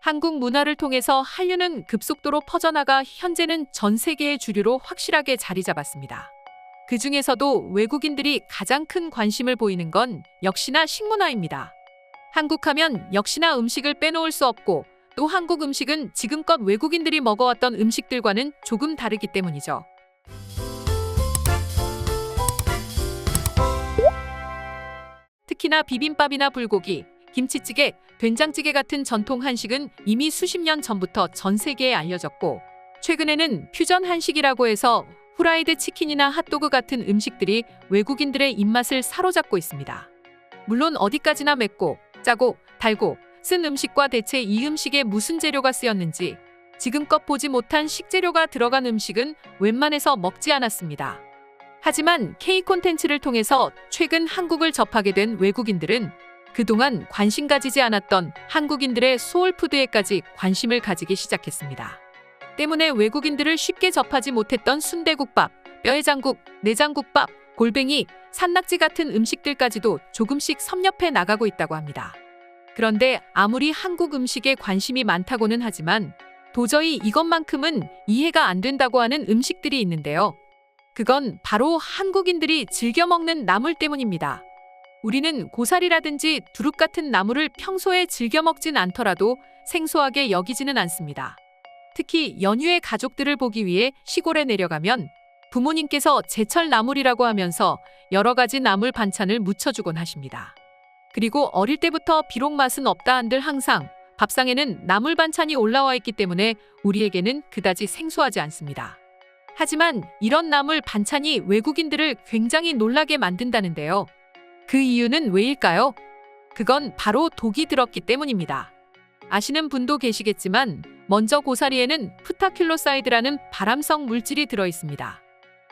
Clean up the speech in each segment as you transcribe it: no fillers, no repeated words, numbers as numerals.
한국 문화를 통해서 한류는 급속도로 퍼져나가 현재는 전 세계의 주류로 확실하게 자리 잡았습니다. 그 중에서도 외국인들이 가장 큰 관심을 보이는 건 역시나 식문화입니다. 한국하면 역시나 음식을 빼놓을 수 없고, 또 한국 음식은 지금껏 외국인들이 먹어왔던 음식들과는 조금 다르기 때문이죠. 특히나 비빔밥이나 불고기, 김치찌개, 된장찌개 같은 전통 한식은 이미 수십 년 전부터 전 세계에 알려졌고, 최근에는 퓨전 한식이라고 해서 후라이드 치킨이나 핫도그 같은 음식들이 외국인들의 입맛을 사로잡고 있습니다. 물론 어디까지나 맵고 짜고 달고 쓴 음식과 대체 이 음식에 무슨 재료가 쓰였는지 지금껏 보지 못한 식재료가 들어간 음식은 웬만해서 먹지 않았습니다. 하지만 K 콘텐츠를 통해서 최근 한국을 접하게 된 외국인들은 그동안 관심 가지지 않았던 한국인들의 소울푸드에까지 관심을 가지기 시작했습니다. 때문에 외국인들을 쉽게 접하지 못했던 순대국밥, 뼈해장국, 내장국밥, 골뱅이, 산낙지 같은 음식들까지도 조금씩 섭렵해 나가고 있다고 합니다. 그런데 아무리 한국 음식에 관심이 많다고는 하지만 도저히 이것만큼은 이해가 안 된다고 하는 음식들이 있는데요. 그건 바로 한국인들이 즐겨 먹는 나물 때문입니다. 우리는 고사리라든지 두릅 같은 나물을 평소에 즐겨 먹진 않더라도 생소하게 여기지는 않습니다. 특히 연휴에 가족들을 보기 위해 시골에 내려가면 부모님께서 제철 나물이라고 하면서 여러 가지 나물 반찬을 무쳐주곤 하십니다. 그리고 어릴 때부터 비록 맛은 없다 한들 항상 밥상에는 나물 반찬이 올라와 있기 때문에 우리에게는 그다지 생소하지 않습니다. 하지만 이런 나물 반찬이 외국인들을 굉장히 놀라게 만든다는데요. 그 이유는 왜일까요? 그건 바로 독이 들었기 때문입니다. 아시는 분도 계시겠지만 먼저 고사리에는 프타큘로사이드라는 발암성 물질이 들어있습니다.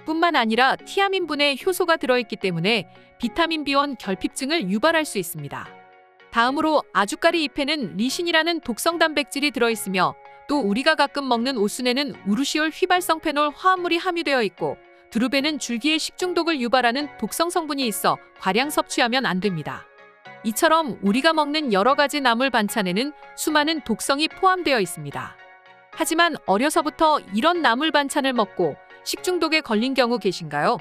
뿐만 아니라 티아민분의 효소가 들어있기 때문에 비타민 B1 결핍증을 유발할 수 있습니다. 다음으로 아주까리 잎에는 리신이라는 독성 단백질이 들어있으며, 또 우리가 가끔 먹는 오순에는 우르시올 휘발성 페놀 화합물이 함유되어 있고, 두릅에는 줄기의 식중독을 유발하는 독성 성분이 있어 과량 섭취하면 안 됩니다. 이처럼 우리가 먹는 여러 가지 나물 반찬에는 수많은 독성이 포함되어 있습니다. 하지만 어려서부터 이런 나물 반찬을 먹고 식중독에 걸린 경우 계신가요?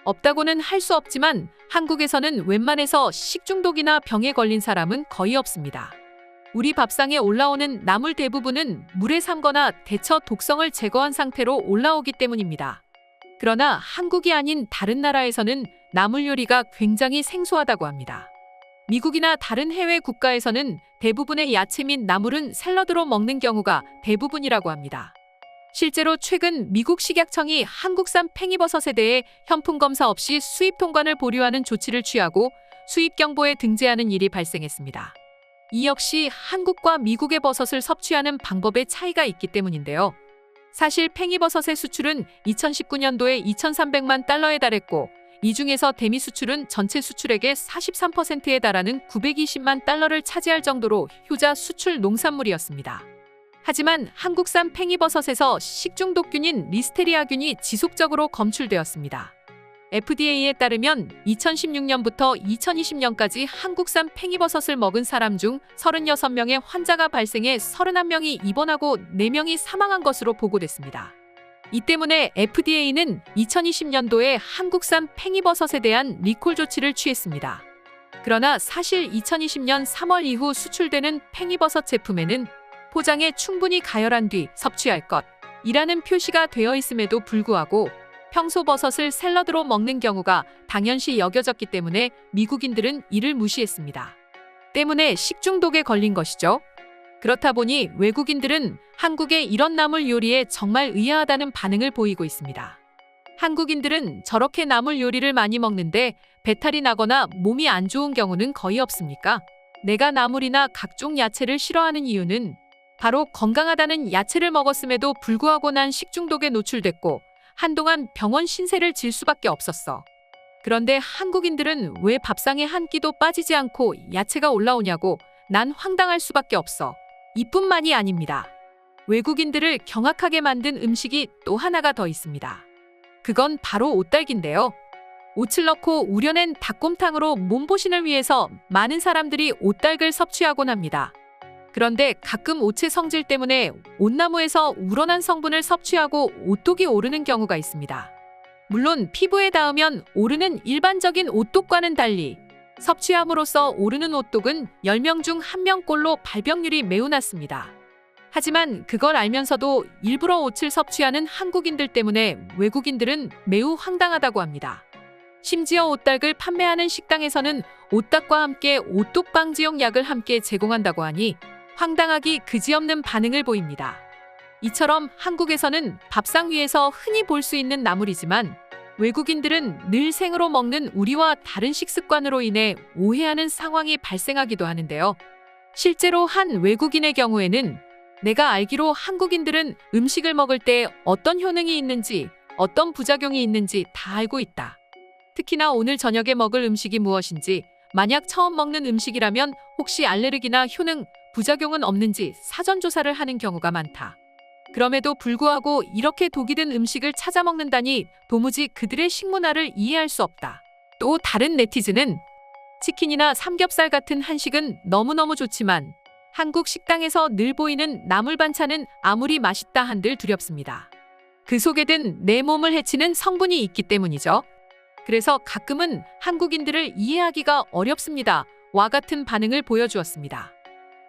없다고는 할 수 없지만 한국에서는 웬만해서 식중독이나 병에 걸린 사람은 거의 없습니다. 우리 밥상에 올라오는 나물 대부분은 물에 삶거나 데쳐 독성을 제거한 상태로 올라오기 때문입니다. 그러나 한국이 아닌 다른 나라에서는 나물 요리가 굉장히 생소하다고 합니다. 미국이나 다른 해외 국가에서는 대부분의 야채 및 나물은 샐러드로 먹는 경우가 대부분이라고 합니다. 실제로 최근 미국 식약청이 한국산 팽이버섯에 대해 현품 검사 없이 수입 통관을 보류하는 조치를 취하고 수입 경보에 등재하는 일이 발생했습니다. 이 역시 한국과 미국의 버섯을 섭취하는 방법의 차이가 있기 때문인데요. 사실 팽이버섯의 수출은 2019년도에 2,300만 달러에 달했고, 이 중에서 대미 수출은 전체 수출액의 43%에 달하는 920만 달러를 차지할 정도로 효자 수출 농산물이었습니다. 하지만 한국산 팽이버섯에서 식중독균인 리스테리아균이 지속적으로 검출되었습니다. FDA에 따르면 2016년부터 2020년까지 한국산 팽이버섯을 먹은 사람 중 36명의 환자가 발생해 31명이 입원하고 4명이 사망한 것으로 보고됐습니다. 이 때문에 FDA는 2020년도에 한국산 팽이버섯에 대한 리콜 조치를 취했습니다. 그러나 사실 2020년 3월 이후 수출되는 팽이버섯 제품에는 포장에 충분히 가열한 뒤 섭취할 것이라는 표시가 되어 있음에도 불구하고 평소 버섯을 샐러드로 먹는 경우가 당연시 여겨졌기 때문에 미국인들은 이를 무시했습니다. 때문에 식중독에 걸린 것이죠. 그렇다 보니 외국인들은 한국의 이런 나물 요리에 정말 의아하다는 반응을 보이고 있습니다. 한국인들은 저렇게 나물 요리를 많이 먹는데 배탈이 나거나 몸이 안 좋은 경우는 거의 없습니까? 내가 나물이나 각종 야채를 싫어하는 이유는 바로 건강하다는 야채를 먹었음에도 불구하고 난 식중독에 노출됐고 한동안 병원 신세를 질 수밖에 없었어. 그런데 한국인들은 왜 밥상에 한 끼도 빠지지 않고 야채가 올라오냐고 난 황당할 수밖에 없어. 이뿐만이 아닙니다. 외국인들을 경악하게 만든 음식이 또 하나가 더 있습니다. 그건 바로 오딸기인데요. 오칠 넣고 우려낸 닭곰탕으로 몸보신을 위해서 많은 사람들이 오딸기를 섭취하곤 합니다. 그런데 가끔 오체 성질 때문에 온나무에서 우러난 성분을 섭취하고 오똑이 오르는 경우가 있습니다. 물론 피부에 닿으면 오르는 일반적인 오똑과는 달리 섭취함으로써 오르는 오똑은 10명 중 1명꼴로 발병률이 매우 낮습니다. 하지만 그걸 알면서도 일부러 오칠 섭취하는 한국인들 때문에 외국인들은 매우 황당하다고 합니다. 심지어 오딱을 판매하는 식당에서는 오딱과 함께 오똑 방지용 약을 함께 제공한다고 하니 황당하기 그지없는 반응을 보입니다. 이처럼 한국에서는 밥상 위에서 흔히 볼 수 있는 나물이지만 외국인들은 늘 생으로 먹는 우리와 다른 식습관으로 인해 오해하는 상황이 발생하기도 하는데요. 실제로 한 외국인의 경우에는 내가 알기로 한국인들은 음식을 먹을 때 어떤 효능이 있는지, 어떤 부작용이 있는지 다 알고 있다. 특히나 오늘 저녁에 먹을 음식이 무엇인지, 만약 처음 먹는 음식이라면 혹시 알레르기나 효능, 부작용은 없는지 사전 조사를 하는 경우가 많다. 그럼에도 불구하고 이렇게 독이 든 음식을 찾아 먹는다니 도무지 그들의 식문화를 이해할 수 없다. 또 다른 네티즌은 치킨이나 삼겹살 같은 한식은 너무너무 좋지만 한국 식당에서 늘 보이는 나물 반찬은 아무리 맛있다 한들 두렵습니다. 그 속에 든 내 몸을 해치는 성분이 있기 때문이죠. 그래서 가끔은 한국인들을 이해하기가 어렵습니다. 와 같은 반응을 보여주었습니다.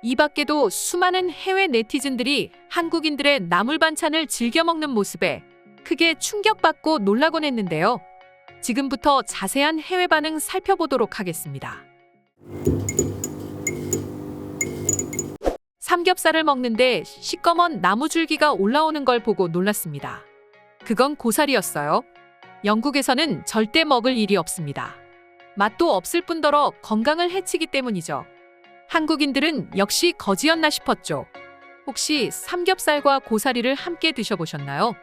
이 밖에도 수많은 해외 네티즌들이 한국인들의 나물 반찬을 즐겨 먹는 모습에 크게 충격받고 놀라곤 했는데요. 지금부터 자세한 해외 반응 살펴보도록 하겠습니다. 삼겹살을 먹는데 시꺼먼 나무줄기가 올라오는 걸 보고 놀랐습니다. 그건 고사리였어요. 영국에서는 절대 먹을 일이 없습니다. 맛도 없을 뿐더러 건강을 해치기 때문이죠. 한국인들은 역시 거지였나 싶었죠. 혹시 삼겹살과 고사리를 함께 드셔보셨나요?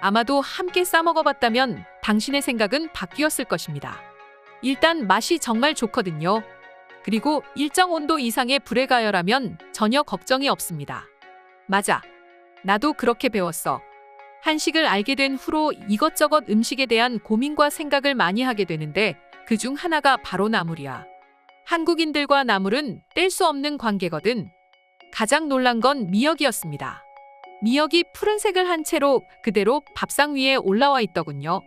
아마도 함께 싸먹어봤다면 당신의 생각은 바뀌었을 것입니다. 일단 맛이 정말 좋거든요. 그리고 일정 온도 이상의 불에 가열하면 전혀 걱정이 없습니다. 맞아. 나도 그렇게 배웠어. 한식을 알게 된 후로 이것저것 음식에 대한 고민과 생각을 많이 하게 되는데 그중 하나가 바로 나물이야. 한국인들과 나물은 뗄 수 없는 관계거든. 가장 놀란 건 미역이었습니다. 미역이 푸른색을 한 채로 그대로 밥상 위에 올라와 있더군요.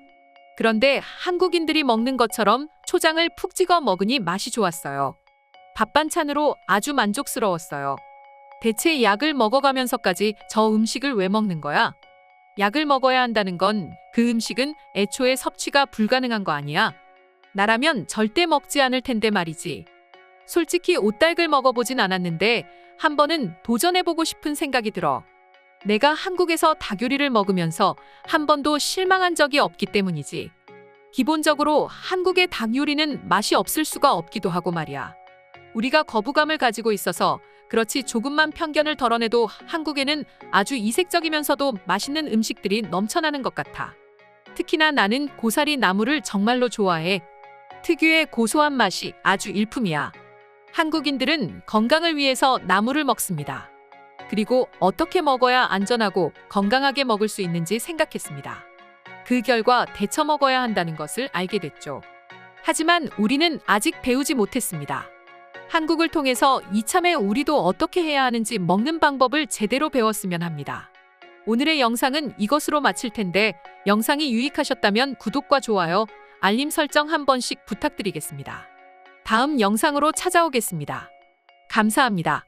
그런데 한국인들이 먹는 것처럼 초장을 푹 찍어 먹으니 맛이 좋았어요. 밥 반찬으로 아주 만족스러웠어요. 대체 약을 먹어가면서까지 저 음식을 왜 먹는 거야? 약을 먹어야 한다는 건 그 음식은 애초에 섭취가 불가능한 거 아니야? 나라면 절대 먹지 않을 텐데 말이지. 솔직히 오딸을 먹어보진 않았는데 한 번은 도전해보고 싶은 생각이 들어. 내가 한국에서 닭요리를 먹으면서 한 번도 실망한 적이 없기 때문이지. 기본적으로 한국의 닭요리는 맛이 없을 수가 없기도 하고 말이야. 우리가 거부감을 가지고 있어서 그렇지 조금만 편견을 덜어내도 한국에는 아주 이색적이면서도 맛있는 음식들이 넘쳐나는 것 같아. 특히나 나는 고사리 나물을 정말로 좋아해. 특유의 고소한 맛이 아주 일품이야. 한국인들은 건강을 위해서 나물을 먹습니다. 그리고 어떻게 먹어야 안전하고 건강하게 먹을 수 있는지 생각했습니다. 그 결과 데쳐 먹어야 한다는 것을 알게 됐죠. 하지만 우리는 아직 배우지 못했습니다. 한국을 통해서 이참에 우리도 어떻게 해야 하는지 먹는 방법을 제대로 배웠으면 합니다. 오늘의 영상은 이것으로 마칠 텐데 영상이 유익하셨다면 구독과 좋아요, 알림 설정 한 번씩 부탁드리겠습니다. 다음 영상으로 찾아오겠습니다. 감사합니다.